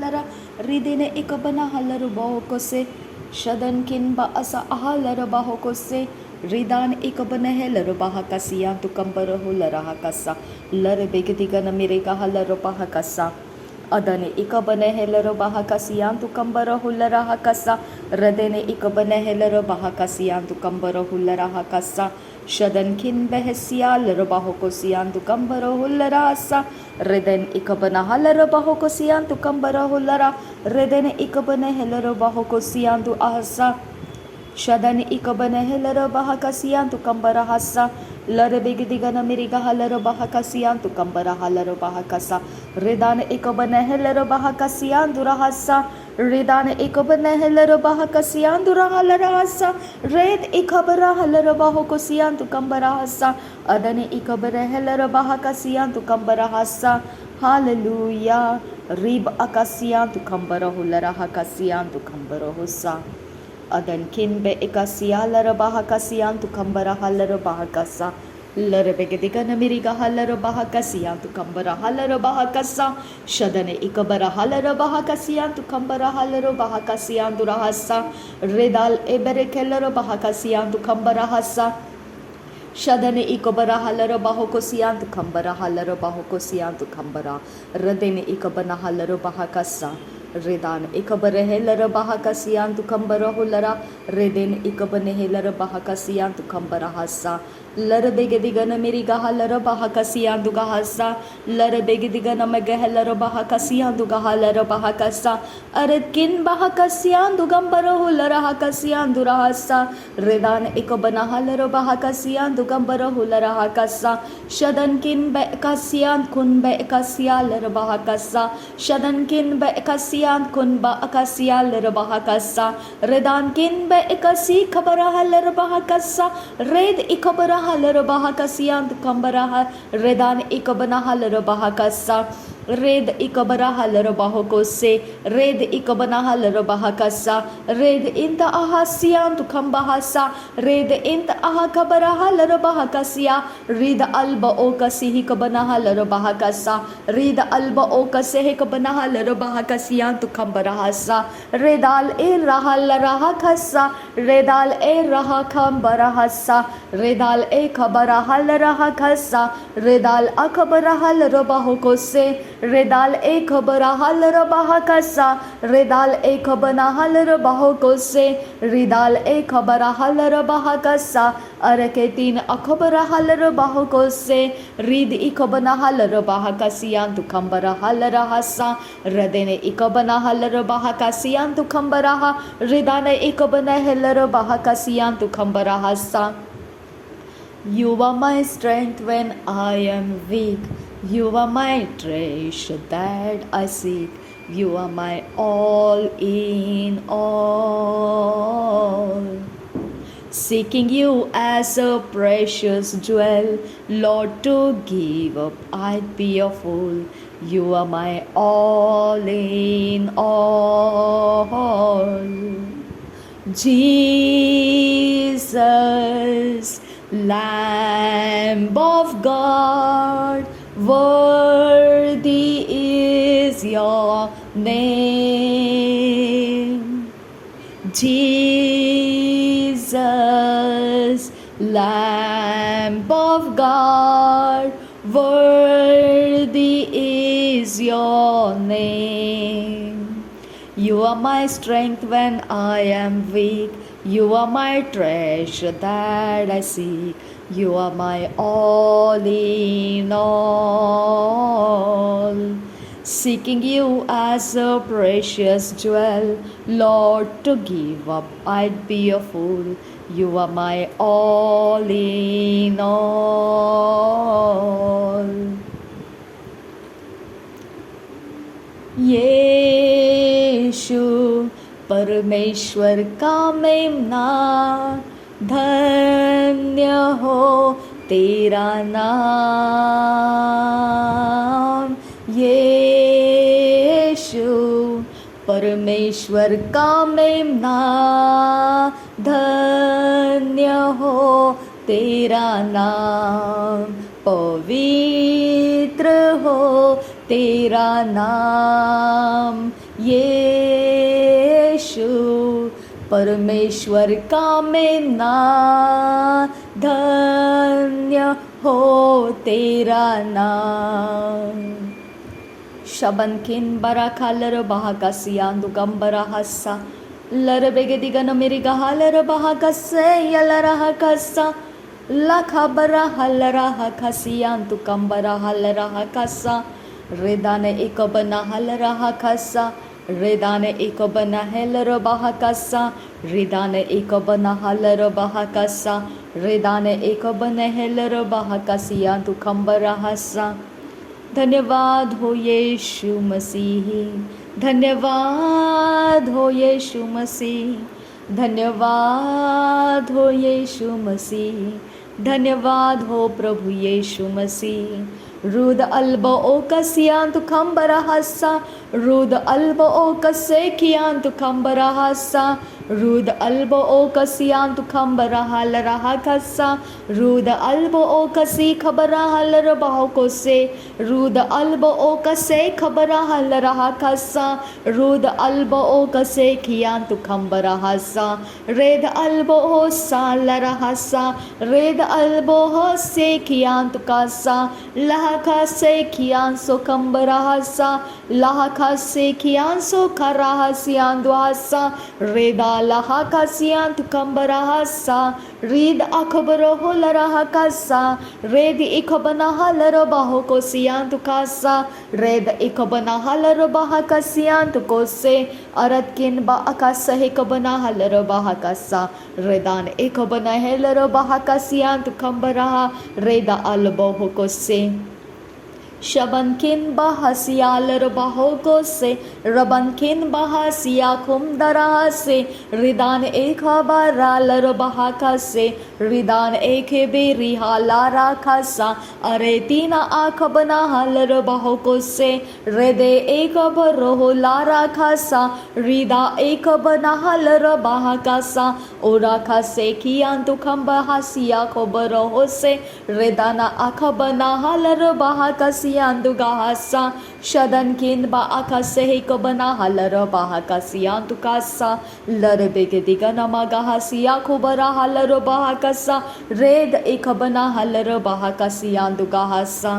Lara ridine ikabana halaru bahokose shadan kin ba asa ahalara bahokose ridan ikabana helaru bahakasiya tu kambarahu larahakasa lar begdiga namirega halaru bahakasa adane ikabane helero bahakasiyantu kambara hullara hakasa radene ikabane helero bahakasiyantu kambara hullara hakasa shadan kin behesiya lero bahokosiyantu kambara hullara asa reden ikabana halero bahokosiyantu kambara hullara redene ikabane helero bahokosiyantu ahasa shadan ikabane helero bahakasiyantu kambara hasa lare begdigana miriga halero bahakasiyantu kambara halero bahakasa redane ikabane helero bahakasiyantu rahasa redane ikabane helero bahakasiyantu rahalarasa red ikabara halero bahokosiyantu kambara hasa adane ikabare helero bahakasiyantu kambara hasa hallelujah rib akasiyantu kambara hulara hakasiyantu kambara husa adan kin be ikasiya lara bahakasiyan tu kambara halara bahakasa lara begediga namiriga halara bahakasiyan tu kambara halara bahakasa shadane ikabara halara bahakasiyan tu kambara halara bahakasiyan tu rahasa redal ebere kellara bahakasiyan tu kambara hasa shadane ikabara halara bahokosiyan tu kambara halara bahokosiyan tu kambara radene ikabana halara bahakasa redan ikabare helara bahakasiyan tu kambara hulara reden ikabane helara bahakasiyan tu kambara hasa lara begedigana miriga halara bahakasiyan tu gahasa lara begedigana mega helara bahakasiyan tu gahalara bahakasa aretkin bahakasiyan tu kambara hulara hakasiyan tu rahasa redan ikabana halara bahakasiyan tu kambara hulara hakasa shadan kin be kasiyan kun be kasiya lara bahakasa shadan kin be kasiya kun ba akasiya lara bahakasa redan kin be ikasi khabara lara bahakasa red ikabara lara bahakasiya kambara redan ikabana lara bahakasa red ikabara lara bahokose red ikabana lara bahakasa red inta ahasiyan tu kambahasa red inta ahakabara lara bahakasiya red alba okasi hikabana lara bahakasa red alba okase hikabana lara bahakasiya tu kambarahasa redal e rahal rahakasa redal e rahakam barahasa redal e kabarahal rahakasa redal akabarahal rabahokose redal e kabarahal rabahakasa redal e kabanahal rabahokose redal e kabarahal rabahakasa arake tin akabarahal rabahokose rid ikabanahal rabahakasiyan tu kambarahal rahasa radene ikabana halara bahakasiyan tu kambaraha ridane ikabana halara bahakasiyan tu kambaraha sa you are my strength when I am weak you are my treasure that I seek you are my all in all seeking you as a precious jewel Lord to give up I'd be a fool you are my all in all Jesus Lamb of God worthy is your name Jesus Lamb of God worthy is your name you are my strength when I am weak you are my treasure that I seek you are my all in all seeking you as a precious jewel Lord to give up I'd be a fool you are my all in all यीशु परमेश्वर का मेमना धन्य हो तेरा नाम यीशु परमेश्वर का मेमना धन्य हो तेरा नाम पवित्र हो तेरा नाम यीशु परमेश्वर का मैं नाम, धन्य हो तेरा नाम। शबन किन बरा खालर बहा कसियांदु गंबरा हस्सा लर बेगदिगन मेरी गहालर बहा कस्से यलरह कस्सा लखा बरा हलरह खसियांतु कंबरा हलरह कस्सा रेदाने एक बना हलरह कस्सा रेदाने एक बना हेलर बहा कस्सा रेदाने एक बना हलर बहा कस्सा रेदाने एक बना हेलर बहा कसियांतु कंबरा हस्सा। धन्यवाद हो यीशु मसीह, धन्यवाद हो यीशु मसीह, धन्यवाद हो यीशु मसीह, धन्यवाद हो प्रभु यीशु मसीह। रुद अल्ब ओ कसियांतु खंबरा हस्सा रुद अल्ब ओ कसे कियांतु खंबरा हस्सा रुद अल्ब ओ कसियांतु खंबरा हल रहा कस्सा रुद अल्ब ओ कसी खबरा हल रबाहो को से रुद अल्ब ओ कसे खबरा हल रहा कस्सा रुद अल्ब ओ कसे कियांतु खंबरा हस्सा रेद अल्ब ओ साल रहा सा रेद अल्ब हो से कियांतु कस्सा लहा से कियांसो खंबरा हस्सा लहा से कियांसो खरा हसियांदुआसा रेदा लहा कसियांतु खंबरा हस्सा रीद अखबरो हो लरहा कस्सा रेद इखबना हलरो बाहो को सियांतु कासा रेद इखबना हलरो बाहा कसियांतु को से अरद किन बा अकासा हे कबना हलरो बाहा कस्सा रेदान इखबना हेलरो बाहा कसियांतु खंबरा रेदा अल्बो हो को से शबन किन बहसियाल रबाहो को से रबन किन बहसिया खुम दरा से रिदान एक बराल रबहा का से रिदान एक बेरी हालारा खसा अरे तीना आँख बना हल रबाहो को से रेदे एक बरो लारा खसा रिदा एक बना हल रबाहा कासा ओरा खसे कियांतु खम बहसिया खबरो हो से रेदाना आँख बना हल रबाहा कसी अंदुगासा शदन किन बा आकासे हे को बना हलर बाहा कसियांतु कासा लर बेगे दिगना मगा सिया खुबरा हलर बाहा कसा रेद एक बना हलर बाहा कसियांतु गासा।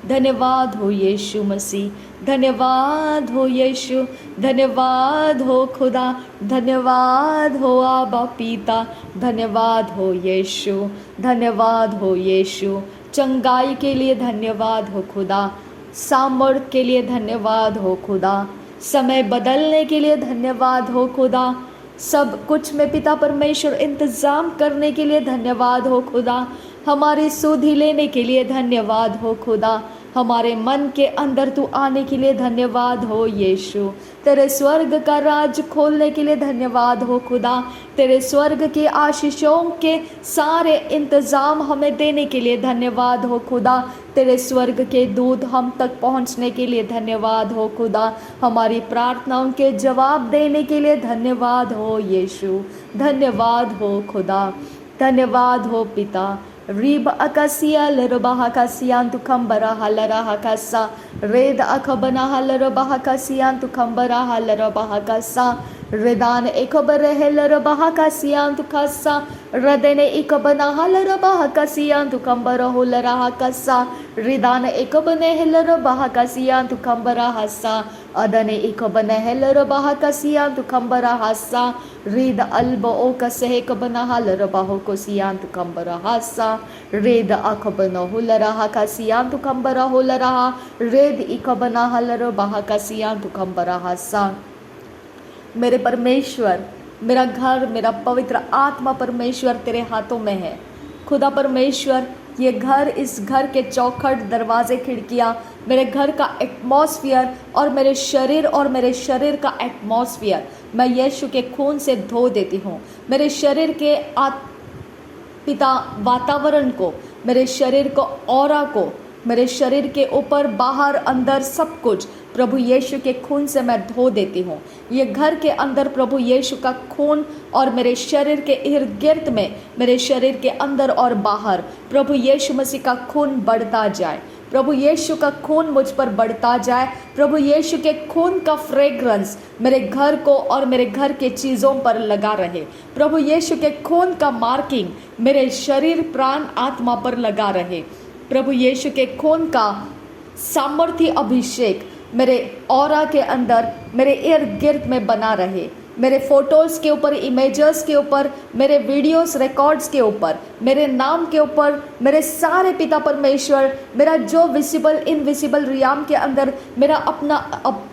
धन्यवाद हो यीशु मसीह, धन्यवाद हो यीशु, धन्यवाद हो खुदा, धन्यवाद हो आबा पिता, धन्यवाद हो यीशु, धन्यवाद हो यीशु। चंगाई के लिए धन्यवाद हो खुदा, सामर्थ के लिए धन्यवाद हो खुदा, समय बदलने के लिए धन्यवाद हो खुदा, सब कुछ में पिता परमेश्वर इंतज़ाम करने के लिए धन्यवाद हो खुदा, हमारी सुधि लेने के लिए धन्यवाद हो खुदा, हमारे मन के अंदर तू आने के लिए धन्यवाद हो यीशु, तेरे स्वर्ग का राज खोलने के लिए धन्यवाद हो खुदा, तेरे स्वर्ग की आशीषों के सारे इंतज़ाम हमें देने के लिए धन्यवाद हो खुदा, तेरे स्वर्ग के दूत हम तक पहुंचने के लिए धन्यवाद हो खुदा, हमारी प्रार्थनाओं के जवाब देने के लिए धन्यवाद हो यीशु, धन्यवाद हो खुदा, धन्यवाद हो पिता। रीब अकसिया लरबाहा कसियांतु खंबरा हलराहा कसा रेद अखबना हलरबाहा कसियांतु खंबरा हलरबाहा कसा रेदान एकबर हेलरबाहा कसियांतु कसा रदने एकबना हलरबाहा कसियांतु खंबरा होलराहा कसा रिदान एकबने हेलरबाहा कसियांतु खंबरा हसा अदने एकबने हेलरबाहा कसियांतु खंबरा हसा रेद अल्ब ओ कसे कबना हलरबाहो कसियांतु खंबरा हसा रेद अखबना होलराहा कसियांतु खंबरा होलराहा रेद इकबना हलरबाहा कसियांतु खंबरा हसा। मेरे परमेश्वर, मेरा घर, मेरा पवित्र आत्मा परमेश्वर तेरे हाथों में है खुदा परमेश्वर। ये घर, इस घर के चौखट, दरवाजे, खिड़कियाँ, मेरे घर का एटमॉस्फियर और मेरे शरीर का एटमॉस्फियर मैं यीशु के खून से धो देती हूँ। मेरे शरीर के पिता वातावरण को, मेरे शरीर को, ऑरा को, मेरे शरीर के ऊपर, बाहर, अंदर सब कुछ प्रभु यीशु के खून से मैं धो देती हूँ। ये घर के अंदर प्रभु यीशु का खून और मेरे शरीर के इर्द गिर्द में, मेरे शरीर के अंदर और बाहर प्रभु यीशु मसीह का खून बढ़ता जाए। प्रभु यीशु का खून मुझ पर बढ़ता जाए। प्रभु यीशु के खून का फ्रेग्रेंस मेरे घर को और मेरे घर के चीज़ों पर लगा रहे। प्रभु यीशु के खून का मार्किंग मेरे शरीर, प्राण, आत्मा पर लगा रहे। प्रभु यीशु के खून का सामर्थ्य अभिषेक मेरे ऑरा के अंदर, मेरे इर्द गिर्द में बना रहे। मेरे फोटोज़ के ऊपर, इमेजेस के ऊपर, मेरे वीडियोस रिकॉर्ड्स के ऊपर, मेरे नाम के ऊपर, मेरे सारे पिता परमेश्वर, मेरा जो विजिबल इनविजिबल रियाम के अंदर मेरा अपना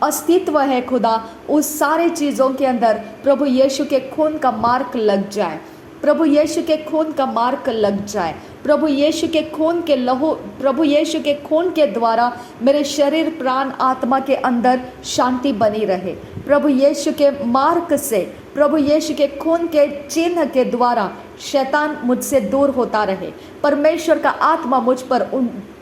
अस्तित्व है खुदा, उस सारे चीज़ों के अंदर प्रभु यीशु के खून का मार्क लग जाए। प्रभु यीशु के खून का मार्क लग जाए। प्रभु यीशु के खून के लहू, प्रभु यीशु के खून के द्वारा मेरे शरीर, प्राण, आत्मा के अंदर शांति बनी रहे। प्रभु यीशु के मार्क से, प्रभु यीशु के खून के चिन्ह के द्वारा शैतान मुझसे दूर होता रहे। परमेश्वर का आत्मा मुझ पर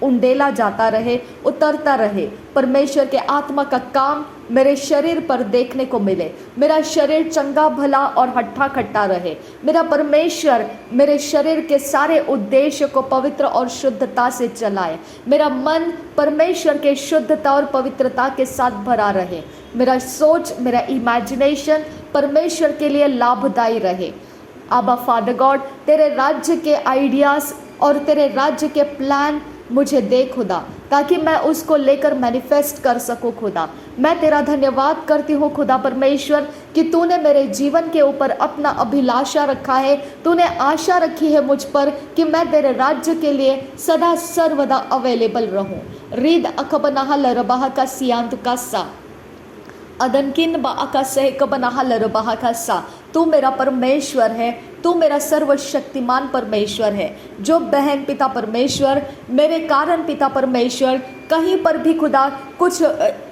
उंडेला जाता रहे, उतरता रहे। परमेश्वर के आत्मा का काम मेरे शरीर पर देखने को मिले। मेरा शरीर चंगा भला और हट्ठा खट्टा रहे। मेरा परमेश्वर मेरे शरीर के सारे उद्देश्य को पवित्र और शुद्धता से चलाए। मेरा मन परमेश्वर के शुद्धता और पवित्रता के साथ भरा रहे। मेरा सोच, मेरा इमेजिनेशन परमेश्वर के लिए लाभदायी रहे। आबा फादर गॉड, तेरे राज्य के आइडियाज़ और तेरे राज्य के प्लान मुझे दे खुदा, ताकि मैं उसको लेकर मैनिफेस्ट कर सकूं खुदा। मैं तेरा धन्यवाद करती हूँ खुदा परमेश्वर कि तूने मेरे जीवन के ऊपर अपना अभिलाषा रखा है। तूने आशा रखी है मुझ पर कि मैं तेरे राज्य के लिए सदा सर्वदा अवेलेबल रहूँ। रीद अखबनाह लरबाह का सियांत का सा अदनकिन बाका सहक बनाहा लरबाह का सा। तू मेरा परमेश्वर है, तू मेरा सर्वशक्तिमान परमेश्वर है। जो बहन पिता परमेश्वर मेरे कारण पिता परमेश्वर कहीं पर भी खुदा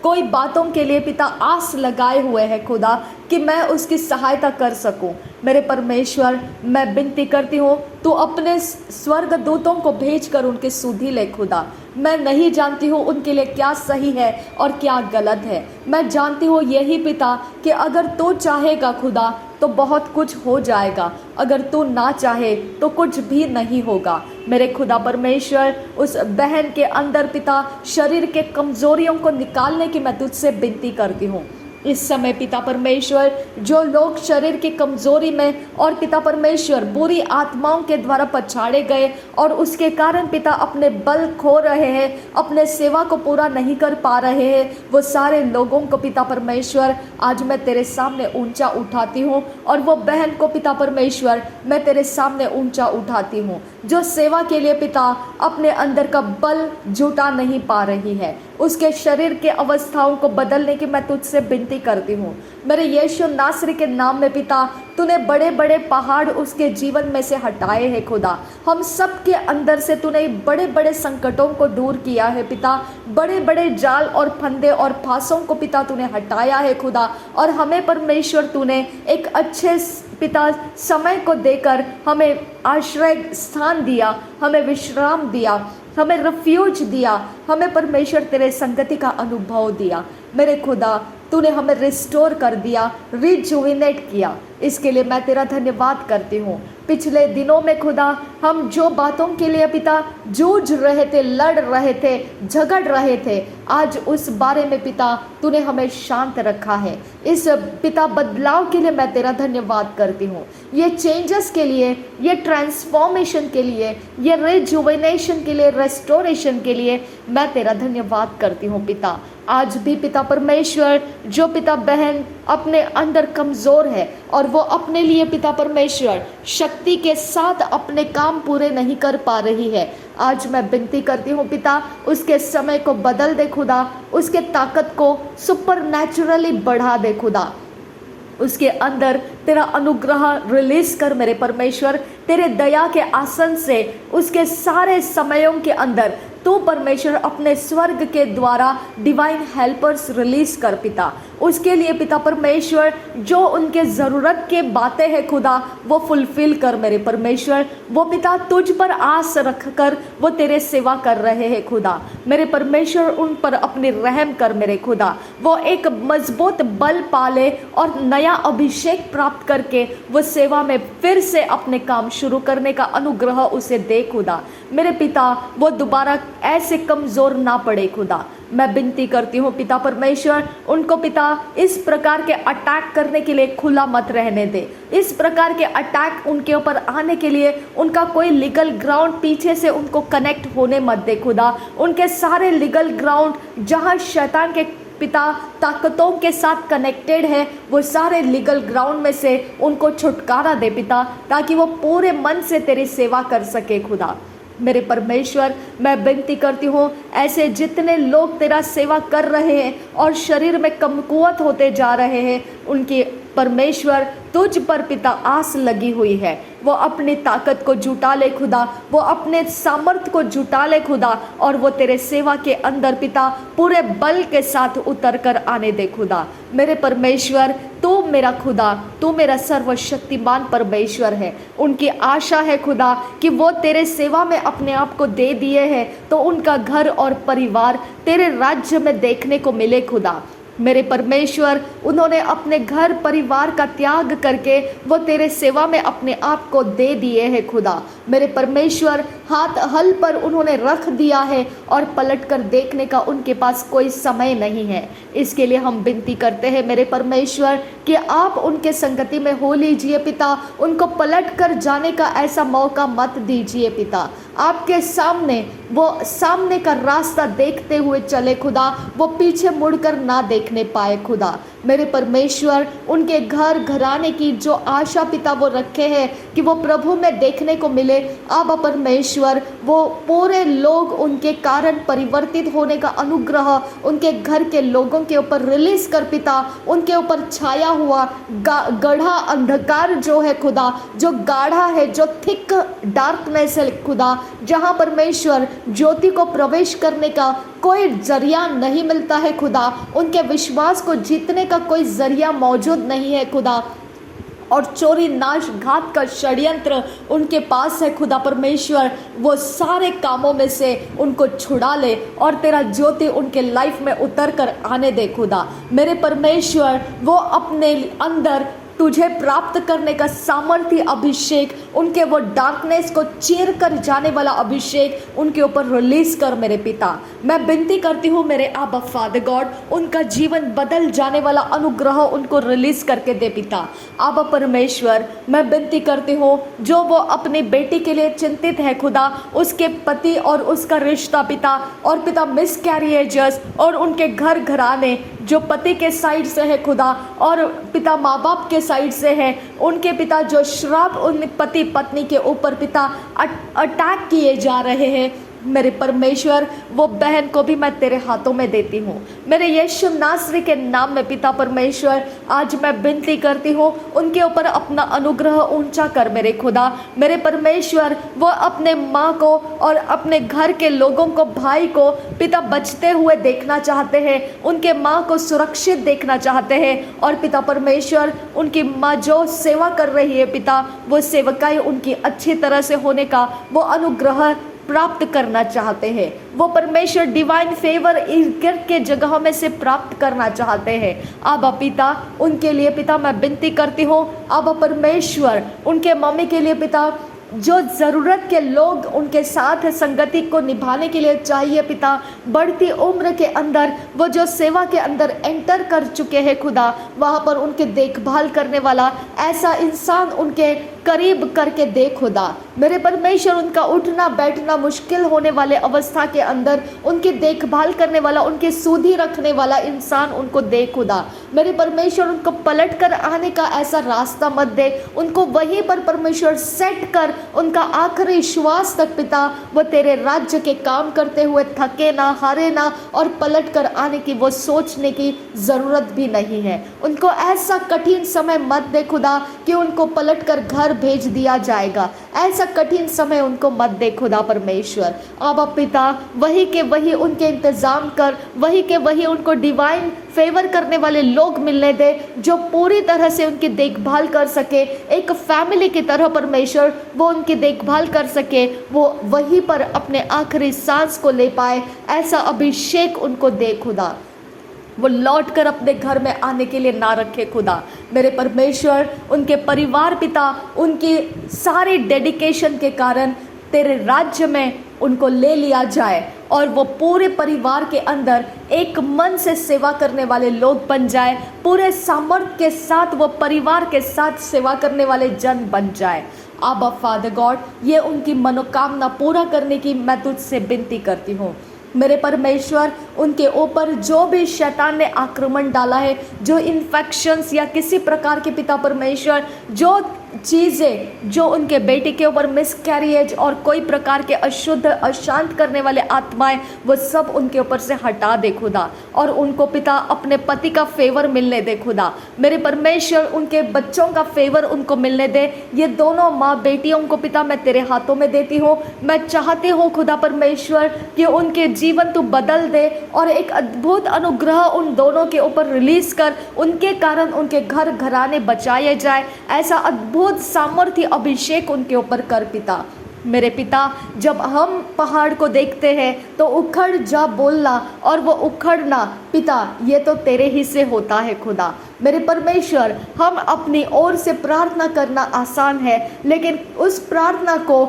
कोई बातों के लिए पिता आस लगाए हुए है खुदा कि मैं उसकी सहायता कर सकूं, मेरे परमेश्वर मैं विनती करती हूँ तू अपने स्वर्ग दूतों को भेजकर उनकी सुधि ले खुदा। मैं नहीं जानती हूँ उनके लिए क्या सही है और क्या गलत है। मैं जानती हूँ यही पिता कि अगर तू चाहेगा खुदा तो बहुत कुछ हो जाएगा, अगर तू ना चाहे तो कुछ भी नहीं होगा। मेरे खुदा परमेश्वर उस बहन के अंदर पिता शरीर के कमजोरियों को निकालने की मैं तुझसे विनती करती हूँ। इस समय पिता परमेश्वर जो लोग शरीर की कमजोरी में और पिता परमेश्वर बुरी आत्माओं के द्वारा पछाड़े गए और उसके कारण पिता अपने बल खो रहे हैं, अपने सेवा को पूरा नहीं कर पा रहे हैं, वो सारे लोगों को पिता परमेश्वर आज मैं तेरे सामने ऊंचा उठाती हूँ। और वो बहन को पिता परमेश्वर मैं तेरे सामने ऊंचा उठाती हूँ जो सेवा के लिए पिता अपने अंदर का बल जुटा नहीं पा रही है। उसके शरीर के अवस्थाओं को बदलने की मैं तुझसे विनती करती हूँ। मेरे यीशु नासरी के नाम में पिता तूने बड़े बड़े पहाड़ उसके जीवन में से हटाए हैं खुदा। हम सब के अंदर से तूने बड़े बड़े संकटों को दूर किया है पिता। बड़े बड़े जाल और फंदे और फांसों को पिता तूने हटाया है खुदा। और हमें परमेश्वर तूने एक अच्छे पिता समय को देकर हमें आश्रय स्थान दिया, हमें विश्राम दिया, हमें रिफ्यूज दिया, हमें परमेश्वर तेरे संगति का अनुभव दिया। मेरे खुदा तूने हमें रिस्टोर कर दिया, रिजुविनेट किया। इसके लिए मैं तेरा धन्यवाद करती हूँ। पिछले दिनों में खुदा हम जो बातों के लिए पिता जूझ रहे थे, लड़ रहे थे, झगड़ रहे थे, आज उस बारे में पिता तूने हमें शांत रखा है। इस पिता बदलाव के लिए मैं तेरा धन्यवाद करती हूँ। ये चेंजेस के लिए, ये ट्रांसफॉर्मेशन के लिए, ये रिजुविनेशन के लिए, रेस्टोरेशन के लिए मैं तेरा धन्यवाद करती हूँ पिता। आज भी पिता परमेश्वर जो पिता बहन अपने अंदर कमज़ोर है और वो अपने लिए पिता परमेश्वर शक्ति के साथ अपने काम पूरे नहीं कर पा रही है, आज मैं विनती करती हूँ पिता उसके समय को बदल दे खुदा, उसके ताकत को सुपरनैचुरली बढ़ा दे खुदा। उसके अंदर तेरा अनुग्रह रिलीज कर मेरे परमेश्वर। तेरे दया के आसन से उसके सारे समयों के अंदर तू परमेश्वर अपने स्वर्ग के द्वारा डिवाइन हेल्पर्स रिलीज कर पिता। उसके लिए पिता परमेश्वर जो उनके ज़रूरत के बातें हैं खुदा वो फुलफिल कर मेरे परमेश्वर। वो पिता तुझ पर आस रख कर वो तेरे सेवा कर रहे हैं खुदा। मेरे परमेश्वर उन पर अपनी रहम कर मेरे खुदा। वो एक मजबूत बल पाले और नया अभिषेक प्राप्त करके वो सेवा में फिर से अपने काम शुरू करने का अनुग्रह उसे दे खुदा। मेरे पिता वो दोबारा ऐसे कमज़ोर ना पड़े खुदा। मैं विनती करती हूँ पिता परमेश्वर, उनको पिता इस प्रकार के अटैक करने के लिए खुला मत रहने दे। इस प्रकार के अटैक उनके ऊपर आने के लिए उनका कोई लीगल ग्राउंड पीछे से उनको कनेक्ट होने मत दे खुदा। उनके सारे लीगल ग्राउंड जहाँ शैतान के पिता ताकतों के साथ कनेक्टेड है, वो सारे लीगल ग्राउंड में से उनको छुटकारा दे पिता, ताकि वो पूरे मन से तेरी सेवा कर सके खुदा। मेरे परमेश्वर, मैं विनती करती हूँ ऐसे जितने लोग तेरा सेवा कर रहे हैं और शरीर में कमकुवत होते जा रहे हैं, उनकी परमेश्वर तुझ पर पिता आस लगी हुई है। वो अपनी ताकत को जुटा ले खुदा, वो अपने सामर्थ को जुटा ले खुदा, और वो तेरे सेवा के अंदर पिता पूरे बल के साथ उतर कर आने दे खुदा। मेरे परमेश्वर, तू मेरा खुदा, तू मेरा सर्वशक्तिमान परमेश्वर है। उनकी आशा है खुदा कि वो तेरे सेवा में अपने आप को दे दिए हैं तो उनका घर और परिवार तेरे राज्य में देखने को मिले खुदा। मेरे परमेश्वर, उन्होंने अपने घर परिवार का त्याग करके वो तेरे सेवा में अपने आप को दे दिए हैं खुदा। मेरे परमेश्वर, हाथ हल पर उन्होंने रख दिया है और पलट कर देखने का उनके पास कोई समय नहीं है। इसके लिए हम विनती करते हैं मेरे परमेश्वर कि आप उनके संगति में हो लीजिए पिता। उनको पलट कर जाने का ऐसा मौका मत दीजिए पिता। आपके सामने वो सामने का रास्ता देखते हुए चले खुदा, वो पीछे मुड़कर ना देखने पाए खुदा। मेरे परमेश्वर, उनके घर घराने की जो आशा पिता वो रखे हैं कि वो प्रभु में देखने को मिले, अब परमेश्वर वो पूरे लोग उनके कारण परिवर्तित होने का अनुग्रह उनके घर के लोगों के ऊपर रिलीज कर पिता। उनके ऊपर छाया हुआ गढ़ा अंधकार जो है खुदा, जो गाढ़ा है, जो थिक डार्कनेस है खुदा, जहाँ परमेश्वर ज्योति को प्रवेश करने का कोई जरिया नहीं मिलता है खुदा, उनके विश्वास को जीतने का कोई जरिया मौजूद नहीं है खुदा, और चोरी नाश घात का षड्यंत्र उनके पास है खुदा परमेश्वर। वो सारे कामों में से उनको छुड़ा ले और तेरा ज्योति उनके लाइफ में उतर कर आने दे खुदा। मेरे परमेश्वर, वो अपने अंदर तुझे प्राप्त करने का सामर्थ्य अभिषेक, उनके वो डार्कनेस को चीर कर जाने वाला अभिषेक उनके ऊपर रिलीज कर मेरे पिता। मैं विनती करती हूँ मेरे आबा फादर गॉड, उनका जीवन बदल जाने वाला अनुग्रह उनको रिलीज करके दे पिता। आबा परमेश्वर, मैं विनती करती हूँ जो वो अपनी बेटी के लिए चिंतित है खुदा, उसके पति और उसका रिश्ता पिता, और पिता मिसकैरिएजेस और उनके घर घराने जो पति के साइड से है खुदा और पिता माँ बाप के साइड से है, उनके पिता जो श्राप उन पति पत्नी के ऊपर पिता अटैक किए जा रहे हैं, मेरे परमेश्वर, वो बहन को भी मैं तेरे हाथों में देती हूँ। मेरे यीशु नासरी के नाम में पिता परमेश्वर, आज मैं विनती करती हूँ उनके ऊपर अपना अनुग्रह ऊंचा कर मेरे खुदा। मेरे परमेश्वर, वो अपने माँ को और अपने घर के लोगों को, भाई को पिता बचते हुए देखना चाहते हैं, उनके माँ को सुरक्षित देखना चाहते हैं, और पिता परमेश्वर, उनकी माँ जो सेवा कर रही है पिता, वो सेवकाई उनकी अच्छी तरह से होने का वो अनुग्रह प्राप्त करना चाहते हैं। वो परमेश्वर डिवाइन फेवर गिर के जगह में से प्राप्त करना चाहते हैं। आबा पिता, उनके लिए पिता मैं विनती करती हूँ। आबा परमेश्वर, उनके मम्मी के लिए पिता जो ज़रूरत के लोग उनके साथ संगति को निभाने के लिए चाहिए पिता, बढ़ती उम्र के अंदर वो जो सेवा के अंदर एंटर कर चुके हैं खुदा, वहाँ पर उनके देखभाल करने वाला ऐसा इंसान उनके करीब करके दे खुदा। मेरे परमेश्वर, उनका उठना बैठना मुश्किल होने वाले अवस्था के अंदर उनकी देखभाल करने वाला, उनकी सूधी रखने वाला इंसान उनको दे खुदा। मेरे परमेश्वर, उनको पलट कर आने का ऐसा रास्ता मत दे, उनको वहीं पर परमेश्वर सेट कर उनका आखिरी श्वास तक पिता वो तेरे राज्य के काम करते हुए थके ना, हारे ना, और पलट कर आने की वो सोचने की ज़रूरत भी नहीं है। उनको ऐसा कठिन समय मत दे खुदा कि उनको पलट कर घर भेज दिया जाएगा। ऐसा कठिन समय उनको मत दे खुदा परमेश्वर। आबा पिता वही के वही उनके इंतज़ाम कर, वही के वही उनको डिवाइन फेवर करने वाले लोग मिलने दे जो पूरी तरह से उनकी देखभाल कर सके, एक फैमिली की तरह परमेश्वर वो उनकी देखभाल कर सके, वो वहीं पर अपने आखिरी सांस को ले पाए, ऐसा अभिषेक उनको दे खुदा। वो लौट कर अपने घर में आने के लिए ना रखे खुदा। मेरे परमेश्वर उनके परिवार पिता उनकी सारी डेडिकेशन के कारण तेरे राज्य में उनको ले लिया जाए और वो पूरे परिवार के अंदर एक मन से सेवा करने वाले लोग बन जाए, पूरे सामर्थ्य के साथ वो परिवार के साथ सेवा करने वाले जन बन जाए। आबा फादर गॉड, ये उनकी मनोकामना पूरा करने की मैं तुझसे विनती करती हूँ। मेरे परमेश्वर उनके ऊपर जो भी शैतान ने आक्रमण डाला है, जो इन्फेक्शंस या किसी प्रकार के पिता परमेश्वर जो चीज़ें जो उनके बेटे के ऊपर मिसकैरिएज और कोई प्रकार के अशुद्ध अशांत करने वाले आत्माएं, वो सब उनके ऊपर से हटा दे खुदा, और उनको पिता अपने पति का फेवर मिलने दे खुदा। मेरे परमेश्वर उनके बच्चों का फेवर उनको मिलने दे। ये दोनों माँ बेटियों को पिता मैं तेरे हाथों में देती हूँ। मैं चाहती हूँ खुदा परमेश्वर कि उनके जीवन तू बदल दे और एक अद्भुत अनुग्रह उन दोनों के ऊपर रिलीज कर, उनके कारण उनके घर घराने बचाए जाए। ऐसा अद्भुत सामर्थ्य अभिषेक उनके ऊपर कर पिता। मेरे पिता, जब हम पहाड़ को देखते हैं तो उखड़ जा बोलना और वो उखड़ना पिता ये तो तेरे ही से होता है खुदा। मेरे परमेश्वर, हम अपनी ओर से प्रार्थना करना आसान है, लेकिन उस प्रार्थना को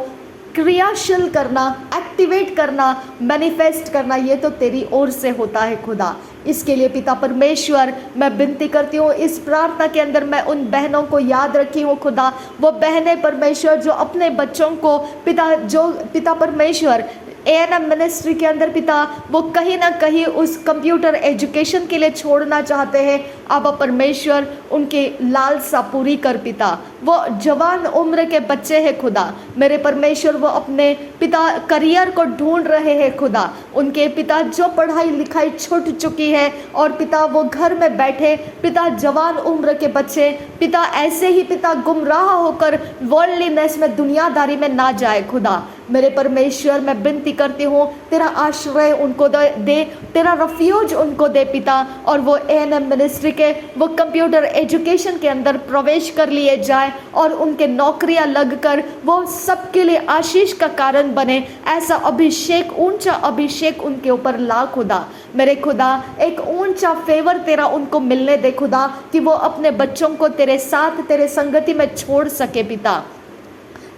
क्रियाशील करना, एक्टिवेट करना, मैनिफेस्ट करना, ये तो तेरी ओर से होता है खुदा। इसके लिए पिता परमेश्वर मैं विनती करती हूँ, इस प्रार्थना के अंदर मैं उन बहनों को याद रखी हूँ खुदा, वो बहनें परमेश्वर जो अपने बच्चों को पिता परमेश्वर ANM मिनिस्ट्री के अंदर पिता वो कहीं ना कहीं उस कंप्यूटर एजुकेशन के लिए छोड़ना चाहते हैं। अब परमेश्वर उनकी लालसा पूरी कर पिता। वो जवान उम्र के बच्चे हैं खुदा। मेरे परमेश्वर वो अपने पिता करियर को ढूंढ रहे हैं खुदा। उनके पिता जो पढ़ाई लिखाई छूट चुकी है और पिता वो घर में बैठे पिता जवान उम्र के बच्चे पिता ऐसे ही पिता गुमराह होकर वर्ल्डलीनेस में दुनियादारी में ना जाए खुदा। मेरे परमेश्वर मैं विनती करती हूँ, तेरा आश्रय उनको दे, तेरा रफ्यूज उनको दे पिता, और वो ANM मिनिस्ट्री के वो कंप्यूटर एजुकेशन के अंदर प्रवेश कर लिए जाए और उनके नौकरियां लगकर वो सबके लिए आशीष का कारण बने। ऐसा अभिषेक, ऊंचा अभिषेक उनके ऊपर ला खुदा। मेरे खुदा एक ऊंचा फेवर तेरा उनको मिलने दे खुदा, कि वो अपने बच्चों को तेरे साथ तेरे संगति में छोड़ सके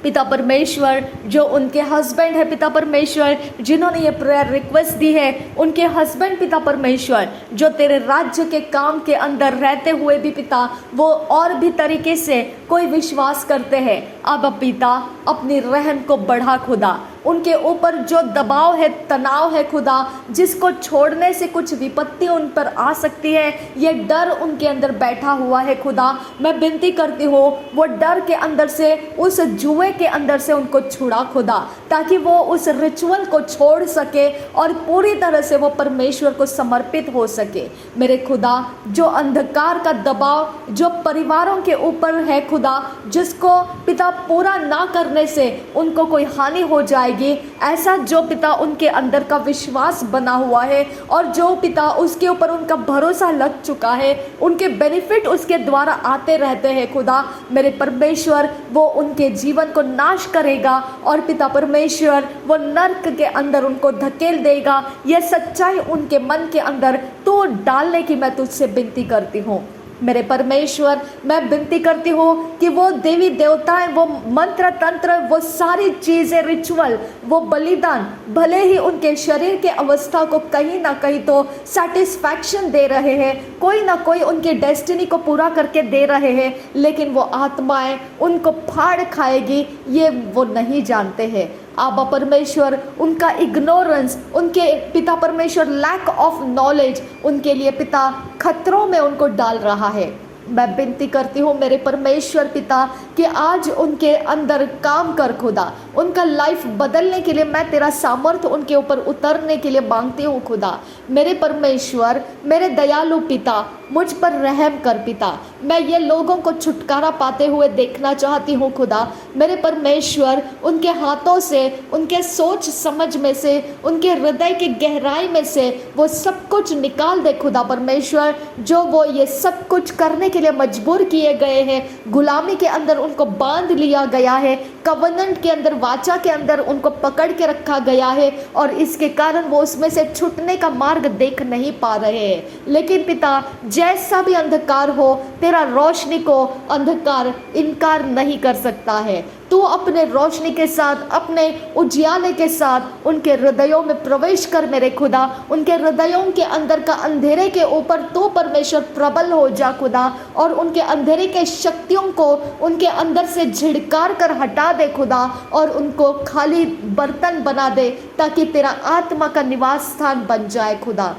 पिता परमेश्वर। जो उनके हस्बैंड है पिता परमेश्वर, जिन्होंने ये प्रेयर रिक्वेस्ट दी है, उनके हस्बैंड पिता परमेश्वर जो तेरे राज्य के काम के अंदर रहते हुए भी पिता वो और भी तरीके से कोई विश्वास करते हैं, अब पिता अपनी रहम को बढ़ा खुदा। उनके ऊपर जो दबाव है, तनाव है खुदा, जिसको छोड़ने से कुछ विपत्ति उन पर आ सकती है, ये डर उनके अंदर बैठा हुआ है खुदा। मैं विनती करती हूँ वो डर के अंदर से, उस जुए के अंदर से उनको छुड़ा खुदा, ताकि वो उस रिचुअल को छोड़ सके और पूरी तरह से वो परमेश्वर को समर्पित हो सके। मेरे खुदा, जो अंधकार का दबाव जो परिवारों के ऊपर है खुदा, जिसको पिता पूरा ना करने से उनको कोई हानि हो जाए, ऐसा जो पिता उनके अंदर का विश्वास बना हुआ है और जो पिता उसके ऊपर उनका भरोसा लग चुका है, उनके बेनिफिट उसके द्वारा आते रहते हैं खुदा। मेरे परमेश्वर वो उनके जीवन को नाश करेगा और पिता परमेश्वर वो नर्क के अंदर उनको धकेल देगा। यह सच्चाई उनके मन के अंदर तो डालने की मैं तुझसे विनती करती हूँ। मेरे परमेश्वर मैं विनती करती हूँ कि वो देवी देवताएं, वो मंत्र तंत्र, वो सारी चीज़ें, रिचुअल, वो बलिदान भले ही उनके शरीर के अवस्था को कहीं ना कहीं तो सेटिस्फैक्शन दे रहे हैं, कोई ना कोई उनकी डेस्टिनी को पूरा करके दे रहे हैं, लेकिन वो आत्माएं उनको फाड़ खाएगी ये वो नहीं जानते हैं। आबा परमेश्वर उनका इग्नोरेंस, उनके पिता परमेश्वर लैक ऑफ नॉलेज उनके लिए पिता खतरों में उनको डाल रहा है। मैं विनती करती हूँ मेरे परमेश्वर पिता कि आज उनके अंदर काम कर खुदा, उनका लाइफ बदलने के लिए मैं तेरा सामर्थ्य उनके ऊपर उतरने के लिए मांगती हूँ खुदा। मेरे परमेश्वर, मेरे दयालु पिता, मुझ पर रहम कर पिता। मैं ये लोगों को छुटकारा पाते हुए देखना चाहती हूँ खुदा। मेरे परमेश्वर, उनके हाथों से, उनके सोच समझ में से, उनके हृदय की गहराई में से वो सब कुछ निकाल दे खुदा परमेश्वर, जो वो ये सब कुछ करने के लिए मजबूर किए गए हैं। गुलामी के अंदर उनको बांध लिया गया है, कवनेंट के अंदर, वाचा के अंदर उनको पकड़ के रखा गया है, और इसके कारण वो उसमें से छूटने का मार्ग देख नहीं पा रहे हैं। लेकिन पिता, जैसा भी अंधकार हो, तेरा रोशनी को अंधकार इनकार नहीं कर सकता है। तू अपने रोशनी के साथ, अपने उजियाले के साथ उनके हृदयों में प्रवेश कर मेरे खुदा। उनके हृदयों के अंदर का अंधेरे के ऊपर तू परमेश्वर प्रबल हो जा खुदा, और उनके अंधेरे के शक्तियों को उनके अंदर से झिड़कार कर हटा दे खुदा, और उनको खाली बर्तन बना दे, ताकि तेरा आत्मा का निवास स्थान बन जाए खुदा।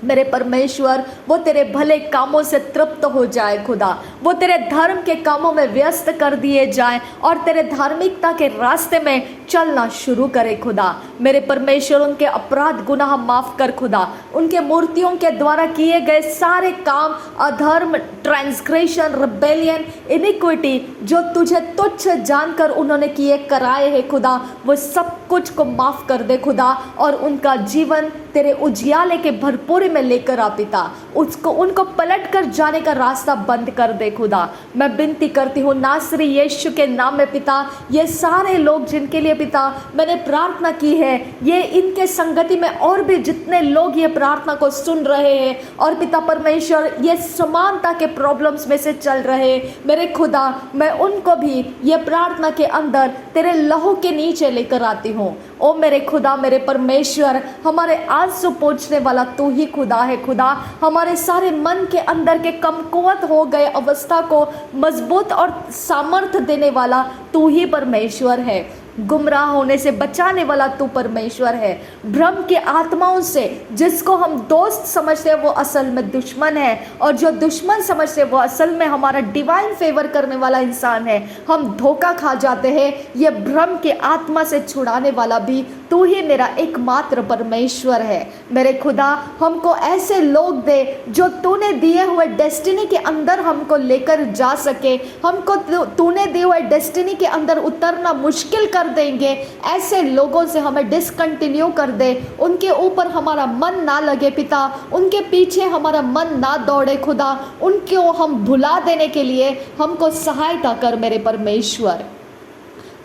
मेरे परमेश्वर, वो तेरे भले कामों से तृप्त हो जाए खुदा, वो तेरे धर्म के कामों में व्यस्त कर दिए जाएं और तेरे धार्मिकता के रास्ते में चलना शुरू करे खुदा। मेरे परमेश्वर, उनके अपराध गुनाह माफ कर खुदा। उनके मूर्तियों के द्वारा किए गए सारे काम, अधर्म, ट्रांसग्रेशन, रिबेलियन, इनिक्विटी, जो तुझे तुच्छ जानकर उन्होंने किए कराए हैं खुदा, वो सब कुछ को माफ कर दे खुदा, और उनका जीवन तेरे उजियाले के भरपूरी में लेकर आ पिता। उसको, उनको पलट कर जाने का रास्ता बंद कर दे खुदा। मैं विनती करती हूँ नासरी यीशु के नाम में पिता, ये सारे लोग जिनके लिए पिता मैंने प्रार्थना की है, ये इनके संगति में और भी जितने लोग ये प्रार्थना को सुन रहे हैं, और पिता परमेश्वर ये समानता के प्रॉब्लम्स में से चल रहे, मेरे खुदा, मैं उनको भी ये प्रार्थना के अंदर तेरे लहू के नीचे लेकर आती हूँ। ओ मेरे खुदा, मेरे परमेश्वर, हमारे आंसू पोंछने वाला तू ही खुदा है खुदा। हमारे सारे मन के अंदर के कमकुवत हो गए अवस्था को मजबूत और सामर्थ्य देने वाला तू ही परमेश्वर है। गुमराह होने से बचाने वाला तू परमेश्वर है। भ्रम की आत्माओं से, जिसको हम दोस्त समझते हैं वो असल में दुश्मन है, और जो दुश्मन समझते हैं वो असल में हमारा डिवाइन फेवर करने वाला इंसान है। हम धोखा खा जाते हैं। ये भ्रम की आत्मा से छुड़ाने वाला भी तू ही मेरा एकमात्र परमेश्वर है। मेरे खुदा, हमको ऐसे लोग दे जो तूने दिए हुए डेस्टिनी के अंदर हमको लेकर जा सके। हमको तूने दिए हुए डेस्टिनी के अंदर उतरना मुश्किल कर देंगे, ऐसे लोगों से हमें डिसकंटिन्यू कर दे। उनके ऊपर हमारा मन ना लगे पिता, उनके पीछे हमारा मन ना दौड़े खुदा। उनको हम भुला देने के लिए हमको सहायता कर मेरे परमेश्वर।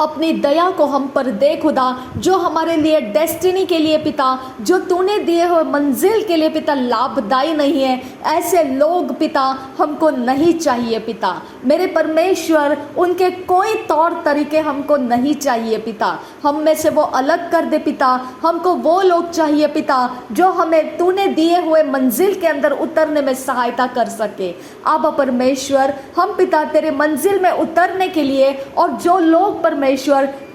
अपनी दया को हम पर दे खुदा, जो हमारे लिए डेस्टिनी के लिए पिता, जो तूने दिए हुए मंजिल के लिए पिता लाभदायी नहीं है, ऐसे लोग पिता हमको नहीं चाहिए पिता। मेरे परमेश्वर, उनके कोई तौर तरीके हमको नहीं चाहिए पिता। हम में से वो अलग कर दे पिता। हमको वो लोग चाहिए पिता जो हमें तूने दिए हुए मंजिल के अंदर उतरने में सहायता कर सके। आबा परमेश्वर, हम पिता तेरे मंजिल में उतरने के लिए, और जो लोग परमेश्वर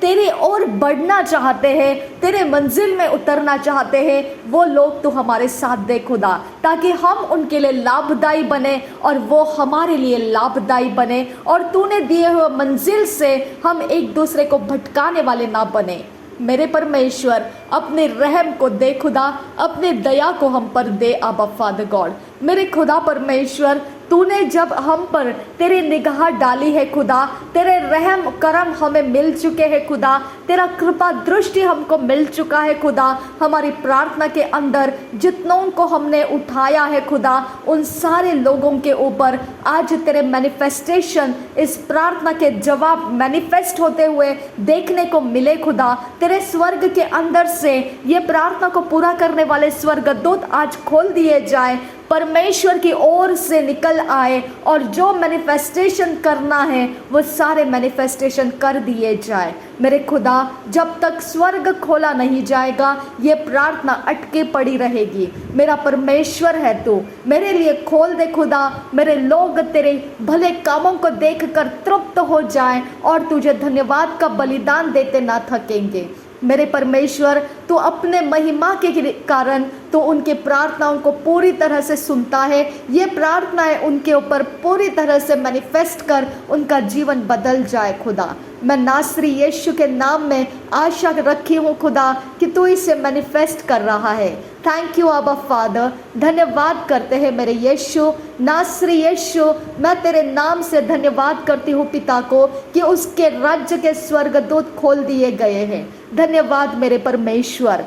तेरी ओर बढ़ना चाहते हैं, तेरे मंजिल में उतरना चाहते हैं, वो लोग तू हमारे साथ दे खुदा, ताकि हम उनके लिए लाभदायी बने और वो हमारे लिए लाभदायी बने, और तूने दिए हुए मंजिल से हम एक दूसरे को भटकाने वाले ना बने। मेरे परमेश्वर, अपने रहम को दे खुदा, अपने दया को हम पर दे आबा फादर गॉड। मेरे खुदा परमेश्वर, तूने जब हम पर तेरी निगाह डाली है खुदा, तेरे रहम करम हमें मिल चुके हैं खुदा, तेरा कृपा दृष्टि हमको मिल चुका है खुदा। हमारी प्रार्थना के अंदर जितनों को हमने उठाया है खुदा, उन सारे लोगों के ऊपर आज तेरे मैनिफेस्टेशन, इस प्रार्थना के जवाब मैनिफेस्ट होते हुए देखने को मिले खुदा। तेरे स्वर्ग के अंदर से ये प्रार्थना को पूरा करने वाले स्वर्गदूत आज खोल दिए जाए, परमेश्वर की ओर से निकल आए, और जो मैनिफेस्टेशन करना है वो सारे मैनिफेस्टेशन कर दिए जाए। मेरे खुदा, जब तक स्वर्ग खोला नहीं जाएगा ये प्रार्थना अटके पड़ी रहेगी। मेरा परमेश्वर है तू, मेरे लिए खोल दे खुदा। मेरे लोग तेरे भले कामों को देखकर तृप्त हो जाएं और तुझे धन्यवाद का बलिदान देते ना थकेंगे। मेरे परमेश्वर, तू अपने महिमा के कारण तो उनकी प्रार्थनाओं को पूरी तरह से सुनता है। ये प्रार्थनाएं उनके ऊपर पूरी तरह से मैनिफेस्ट कर उनका जीवन बदल जाए खुदा। मैं नासरी यीशु के नाम में आशा रखी हूँ खुदा कि तू इसे मैनिफेस्ट कर रहा है। थैंक यू आबा फादर। धन्यवाद करते हैं मेरे यीशु, नासरी यीशु। मैं तेरे नाम से धन्यवाद करती हूँ पिता को कि उसके राज्य के स्वर्गदूत खोल दिए गए हैं। धन्यवाद मेरे परमेश्वर,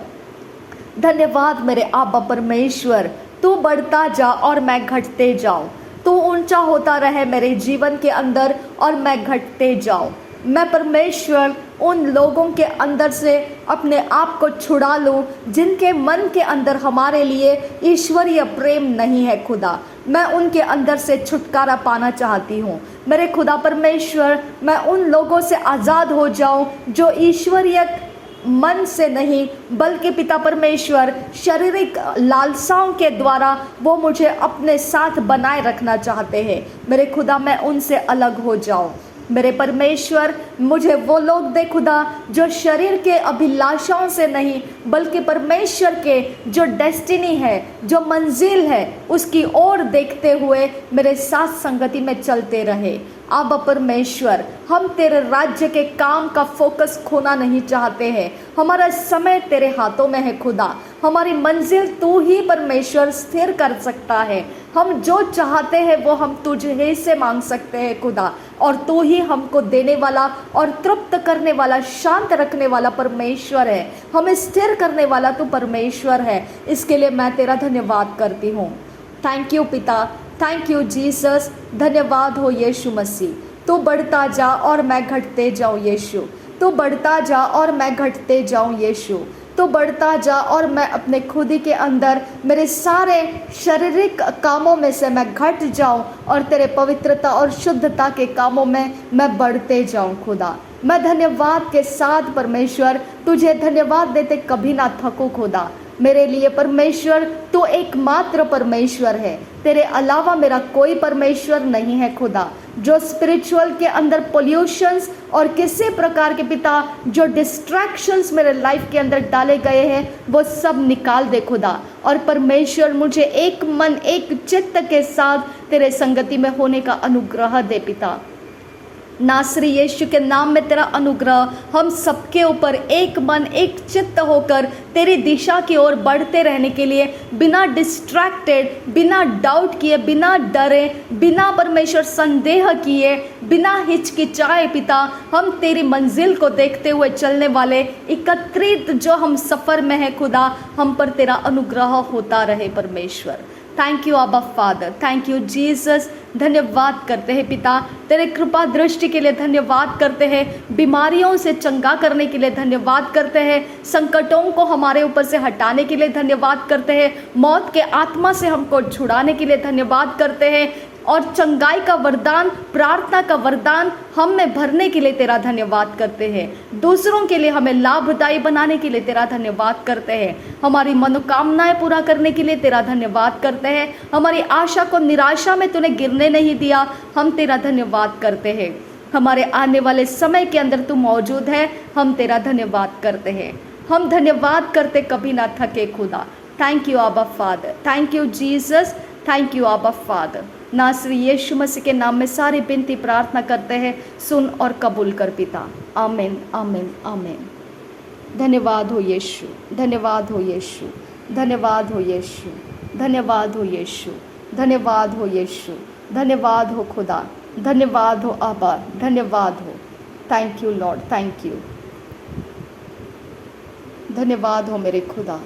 धन्यवाद मेरे आबा परमेश्वर। तू बढ़ता जा और मैं घटते जाऊं, तू ऊंचा होता रहे मेरे जीवन के अंदर और मैं घटते जाऊं। मैं परमेश्वर उन लोगों के अंदर से अपने आप को छुड़ा लूं जिनके मन के अंदर हमारे लिए ईश्वरीय प्रेम नहीं है खुदा। मैं उनके अंदर से छुटकारा पाना चाहती हूँ मेरे खुदा परमेश्वर। मैं उन लोगों से आज़ाद हो जाऊं जो ईश्वरीय मन से नहीं बल्कि पिता परमेश्वर शारीरिक लालसाओं के द्वारा वो मुझे अपने साथ बनाए रखना चाहते हैं। मेरे खुदा मैं उनसे अलग हो जाऊं मेरे परमेश्वर। मुझे वो लोग दे खुदा जो शरीर के अभिलाषाओं से नहीं बल्कि परमेश्वर के जो डेस्टिनी है, जो मंजिल है, उसकी ओर देखते हुए मेरे साथ संगति में चलते रहे। अब परमेश्वर हम तेरे राज्य के काम का फोकस खोना नहीं चाहते हैं। हमारा समय तेरे हाथों में है खुदा। हमारी मंजिल तू ही परमेश्वर स्थिर कर सकता है। हम जो चाहते हैं वो हम तुझे से मांग सकते हैं खुदा, और तू ही हमको देने वाला और तृप्त करने वाला, शांत रखने वाला परमेश्वर है। हमें स्थिर करने वाला तू परमेश्वर है। इसके लिए मैं तेरा धन्यवाद करती हूँ। थैंक यू पिता, थैंक यू जीसस। धन्यवाद हो यीशु मसीह। तू बढ़ता जा और मैं घटते जाऊँ यीशु, तू बढ़ता जा और मैं घटते जाऊँ यीशु। तो बढ़ता जा और मैं अपने खुद ही के अंदर मेरे सारे शारीरिक कामों में से मैं घट जाऊं और तेरे पवित्रता और शुद्धता के कामों में मैं बढ़ते जाऊं खुदा। मैं धन्यवाद के साथ परमेश्वर तुझे धन्यवाद देते कभी ना थकूं खुदा। मेरे लिए परमेश्वर तू एकमात्र परमेश्वर है, तेरे अलावा मेरा कोई परमेश्वर नहीं है खुदा। जो स्पिरिचुअल के अंदर पोल्यूशंस और किसी प्रकार के पिता जो डिस्ट्रैक्शंस मेरे लाइफ के अंदर डाले गए हैं वो सब निकाल दे खुदा। और परमेश्वर मुझे एक मन एक चित्त के साथ तेरे संगति में होने का अनुग्रह दे पिता। नासरी यीशु के नाम में तेरा अनुग्रह हम सबके ऊपर एक मन एक चित्त होकर तेरी दिशा की ओर बढ़ते रहने के लिए, बिना डिस्ट्रैक्टेड, बिना डाउट किए, बिना डरे, बिना परमेश्वर संदेह किए, बिना हिचकिचाए पिता, हम तेरी मंजिल को देखते हुए चलने वाले एकत्रित जो हम सफ़र में है खुदा, हम पर तेरा अनुग्रह होता रहे परमेश्वर। थैंक यू आबा फादर, थैंक यू जीसस। धन्यवाद करते हैं पिता, तेरे कृपा दृष्टि के लिए धन्यवाद करते हैं, बीमारियों से चंगा करने के लिए धन्यवाद करते हैं, संकटों को हमारे ऊपर से हटाने के लिए धन्यवाद करते हैं, मौत के आत्मा से हमको छुड़ाने के लिए धन्यवाद करते हैं, और चंगाई का वरदान, प्रार्थना का वरदान हम में भरने के लिए तेरा धन्यवाद करते हैं। दूसरों के लिए हमें लाभदायी बनाने के लिए तेरा धन्यवाद करते हैं। हमारी मनोकामनाएं पूरा करने के लिए तेरा धन्यवाद करते हैं। हमारी आशा को निराशा में तूने गिरने नहीं दिया, हम तेरा धन्यवाद करते हैं। हमारे आने वाले समय के अंदर तू मौजूद है, हम तेरा धन्यवाद करते हैं। हम धन्यवाद करते कभी ना थके खुदा। थैंक यू आबा father, thank you Jesus, thank you आबा फादर। नासरी यीशु मसीह के नाम में सारी विनती प्रार्थना करते हैं, सुन और कबूल कर पिता। आमीन, आमीन, आमीन। धन्यवाद हो यीशु, धन्यवाद हो यीशु, धन्यवाद हो यीशु, धन्यवाद हो यीशु, धन्यवाद हो यीशु, धन्यवाद हो खुदा, धन्यवाद हो आबा, धन्यवाद हो। Thank you Lord, thank you. धन्यवाद हो मेरे खुदा।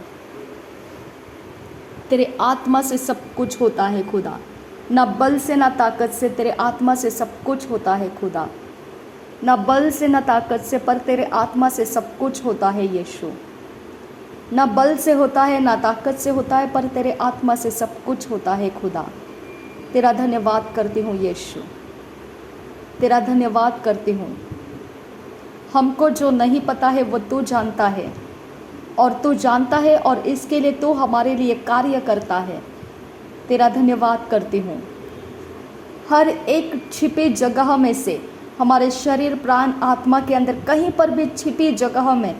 तेरे आत्मा से सब कुछ होता है खुदा, ना बल से ना ताकत से, तेरे आत्मा से सब कुछ होता है खुदा। ना बल से ना ताकत से, पर तेरे आत्मा से सब कुछ होता है यीशु। ना बल से होता है ना ताकत से होता है, पर तेरे आत्मा से सब कुछ होता है खुदा। तेरा धन्यवाद करती हूँ यीशु, तेरा धन्यवाद करती हूँ। हमको जो नहीं पता है वो तू जानता है, और तू जानता है, और इसके लिए तू हमारे लिए कार्य करता है। तेरा धन्यवाद करती हूँ। हर एक छिपी जगह में से, हमारे शरीर, प्राण, आत्मा के अंदर कहीं पर भी छिपी जगह में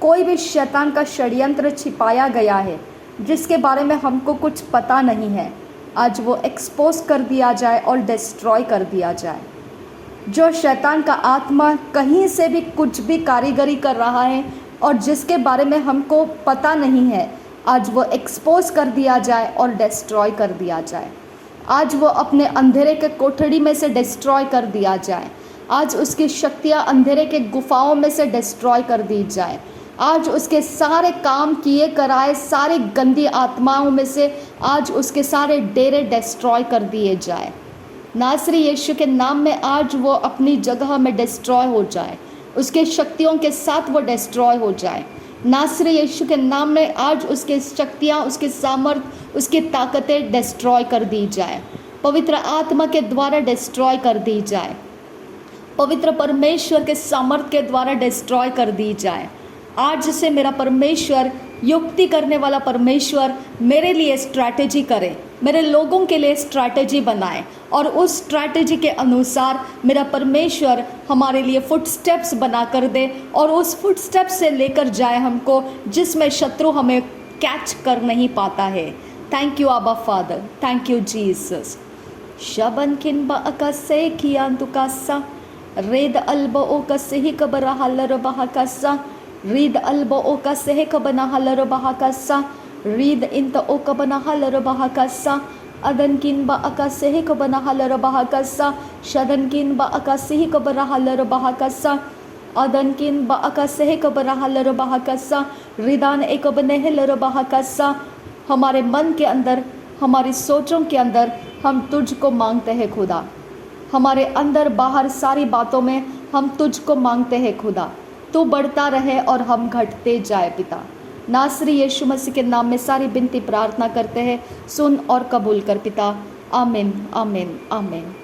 कोई भी शैतान का षड्यंत्र छिपाया गया है जिसके बारे में हमको कुछ पता नहीं है, आज वो एक्सपोज कर दिया जाए और डिस्ट्रॉय कर दिया जाए। जो शैतान का आत्मा कहीं से भी कुछ भी कारीगरी कर रहा है और जिसके बारे में हमको पता नहीं है, आज वो एक्सपोज कर दिया जाए और डिस्ट्रॉय कर दिया जाए। आज वो अपने अंधेरे के कोठड़ी में से डिस्ट्रॉय कर दिया जाए। आज उसकी शक्तियाँ अंधेरे के गुफाओं में से डिस्ट्रॉय कर दी जाए। आज उसके सारे काम किए कराए सारे गंदी आत्माओं में से आज उसके सारे डेरे डिस्ट्रॉय कर दिए जाए। नासरी यीशु के नाम में आज वो अपनी जगह में डिस्ट्रॉय हो जाए, उसके शक्तियों के साथ वो डिस्ट्रॉय हो जाए। नासरी यीशु के नाम में आज उसके शक्तियाँ, उसके सामर्थ, उसकी ताकतें डिस्ट्रॉय कर दी जाए, पवित्र आत्मा के द्वारा डिस्ट्रॉय कर दी जाए, पवित्र परमेश्वर के सामर्थ के द्वारा डिस्ट्रॉय कर दी जाए। आज से मेरा परमेश्वर, युक्ति करने वाला परमेश्वर मेरे लिए स्ट्रैटेजी करे, मेरे लोगों के लिए स्ट्रैटेजी बनाए और उस स्ट्रैटेजी के अनुसार मेरा परमेश्वर हमारे लिए फुटस्टेप्स बना कर दे और उस फुटस्टेप्स से लेकर जाए हमको जिसमें शत्रु हमें कैच कर नहीं पाता है। थैंक यू आबा father, thank you Jesus. Shubman किन बा अकसे कियांतु कासा रेद अल्बो ओ कसे ही कबरा हलर बहा कासा रीद अल्बो ओ कसे ही कबना हलर बहा कासा रीद इंत ओ कबना हलर बहा कासा अदन किन बा अकसे ही कबना हलर बहा कासा शदन किन बा अकसे ही कबरा हलर बहा कासा अदन किन बा अकसे ही कबरा हलर बहा कासा रिदान एक बने हलर बहा कासा। हमारे मन के अंदर, हमारी सोचों के अंदर हम तुझको मांगते हैं खुदा। हमारे अंदर बाहर सारी बातों में हम तुझको मांगते हैं खुदा। तू बढ़ता रहे और हम घटते जाए पिता। नासरी यीशु मसीह के नाम में सारी विनती प्रार्थना करते हैं, सुन और कबूल कर पिता। आमीन, आमीन, आमीन।